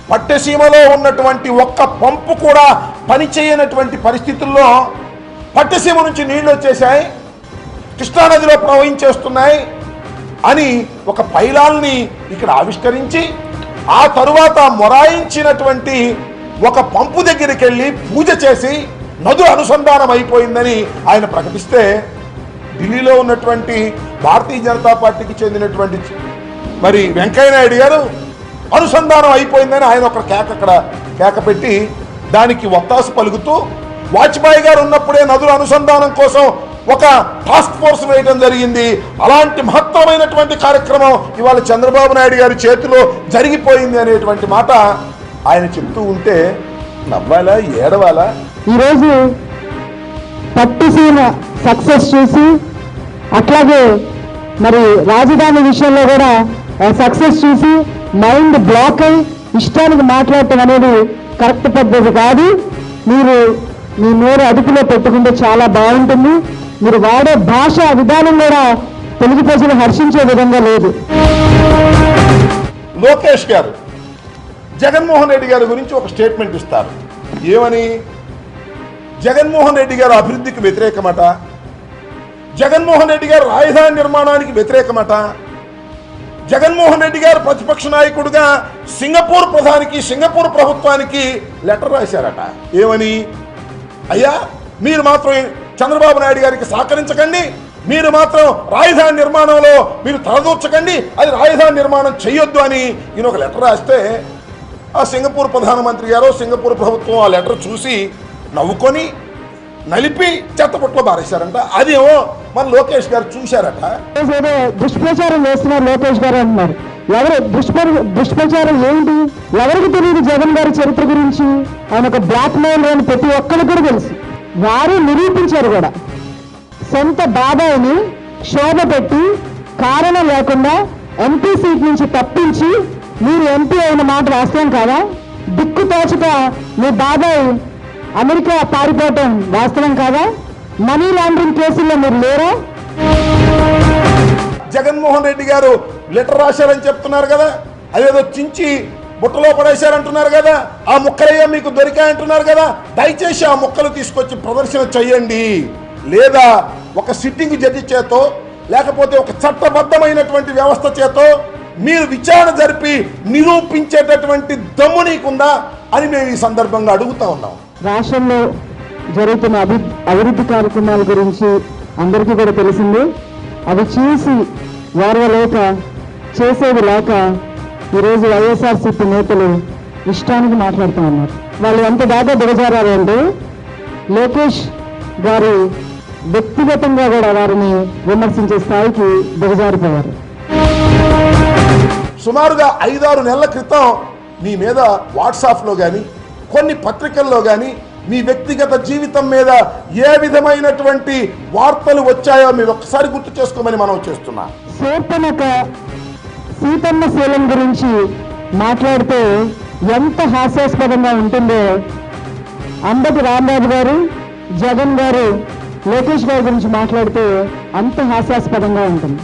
పట్టసీమలో ఉన్నటువంటి ఒక్క పంపు కూడా పనిచేయనటువంటి పరిస్థితుల్లో పట్టసీమ నుంచి నీళ్లు వచ్చేసాయి, కృష్ణానదిలో ప్రవహించేస్తున్నాయి అని ఒక పైలాల్ని ఇక్కడ ఆవిష్కరించి ఆ తరువాత మొరాయించినటువంటి ఒక పంపు దగ్గరికి వెళ్ళి పూజ చేసి నదులు అనుసంధానం అయిపోయిందని ఆయన ప్రకటిస్తే ఢిల్లీలో ఉన్నటువంటి భారతీయ జనతా పార్టీకి చెందినటువంటి మరి వెంకయ్యనాయుడు గారు అనుసంధానం అయిపోయిందని ఆయన ఒక కేక పెట్టి దానికి ఒత్తాసు పలుకుతూ వాజ్పేయి గారు ఉన్నప్పుడే నదుల అనుసంధానం కోసం ఒక టాస్క్ ఫోర్స్ వేయడం జరిగింది, అలాంటి మహత్తరమైనటువంటి కార్యక్రమం ఇవాళ చంద్రబాబు నాయుడు గారి చేతిలో జరిగిపోయింది అనేటువంటి మాట ఆయన చెప్తూ ఉంటే నవ్వాలా ఏడవాలా? ఈరోజు పట్టుసీమ సక్సెస్ చూసి అట్లాగే మరి రాజధాని విషయంలో కూడా సక్సెస్ చూసి మైండ్ బ్లాక్ అయి ఇష్టానికి మాట్లాడటం అనేది కరెక్ట్ పద్ధతి కాదు. మీరు మీ నోరు అదుపులో పెట్టుకుంటే చాలా బాగుంటుంది. మీరు వాడే భాష విధానం కూడా తెలుగు ప్రజలు హర్షించే విధంగా లేదు. లోకేష్ గారు జగన్మోహన్ రెడ్డి గారి గురించి ఒక స్టేట్మెంట్ ఇస్తారు. ఏమని? జగన్మోహన్ రెడ్డి గారు అభివృద్ధికి వ్యతిరేకమట, జగన్మోహన్ రెడ్డి గారు రాజధాని నిర్మాణానికి వ్యతిరేకమట, జగన్మోహన్ రెడ్డి గారు ప్రతిపక్ష నాయకుడిగా సింగపూర్ ప్రధానికి సింగపూర్ ప్రభుత్వానికి లెటర్ రాశారట. ఏమని? అయ్యా మీరు మాత్రం చంద్రబాబు నాయుడు గారికి సహకరించకండి, మీరు మాత్రం రాజధాని నిర్మాణంలో మీరు తలదూర్చకండి, అది రాజధాని నిర్మాణం చేయొద్దు అని ఈయన ఒక లెటర్ రాస్తే ఆ సింగపూర్ ప్రధానమంత్రి గారు సింగపూర్ ప్రభుత్వం ఆ లెటర్ చూసి నవ్వుకొని నలిపి చెత్తపుట్లో బారేశారంట. అదేమో మన లోకేష్ గారు చూశారట. ఏదో దుష్ప్రచారం చేస్తున్నారు లోకేష్ గారు అంటున్నారు. ఎవరు దుష్ప్రచారం ఏంటి? ఎవరికి తెలియదు జగన్ గారి చరిత్ర గురించి? ఆయన ఒక బ్లాక్ మెయిల్ అని ప్రతి ఒక్కరికి కూడా తెలుసు. వారు నిరూపించారు కూడా. సొంత బాబాయిని శోభ పెట్టి కారణం లేకుండా ఎంపీ సీట్ నుంచి తప్పించి మీరు ఎంపీ అయిన మాట వాస్తవం కాదా? దిక్కు తోచక మీ బాబాయ్ అమెరికా పారిపోవటం వాస్తవం కాదా? మనీ లాండరింగ్ కేసుల్లో మీరు లేరా? జగన్మోహన్ రెడ్డి గారు లెటర్ రాశారని చెప్తున్నారు కదా, అదేదో చించి బుట్టలో పడేశారంటున్నారు కదా, ఆ ముక్కలయ్యా మీకు దొరికాయంటున్నారు కదా, దయచేసి ఆ ముక్కలు తీసుకొచ్చి ప్రదర్శన చెయ్యండి. లేదా ఒక సిట్టింగ్ జడ్జి చేతో లేకపోతే ఒక చట్టబద్ధమైనటువంటి వ్యవస్థ చేతో మీరు విచారణ జరిపి నిరూపించేటటువంటి దమ్ము నీకుందా అని మేము ఈ సందర్భంగా అడుగుతా ఉన్నాం. రాష్ట్రంలో జరుగుతున్న అభివృద్ధి కార్యక్రమాల గురించి అందరికీ కూడా తెలిసింది. అవి చూసి వారవలేక చేసేది లేక ఈరోజు వైఎస్ఆర్సీపీ నేతలు ఇష్టానికి మాట్లాడుతూ ఉన్నారు. వాళ్ళు ఎంత దాకా దిగజారంటే లోకేష్ గారు వ్యక్తిగతంగా కూడా వారిని విమర్శించే స్థాయికి దిగజారిపోయారు. సుమారుగా 5-6 నెలల క్రితం మీ మీద వాట్సాప్లో కానీ కొన్ని పత్రికల్లో కానీ మీ వ్యక్తిగత జీవితం మీద ఏ విధమైనటువంటి వార్తలు వచ్చాయో మీరు ఒక్కసారి గుర్తు చేసుకోమని మనం చేస్తున్నాం. శూర్పణఖ సీతమ్మ శీలం గురించి మాట్లాడితే ఎంత హాస్యాస్పదంగా ఉంటుందో అంబటి రాంబాబు గారు జగన్ గారు లోకేష్ గారి గురించి మాట్లాడితే అంత హాస్యాస్పదంగా ఉంటుంది.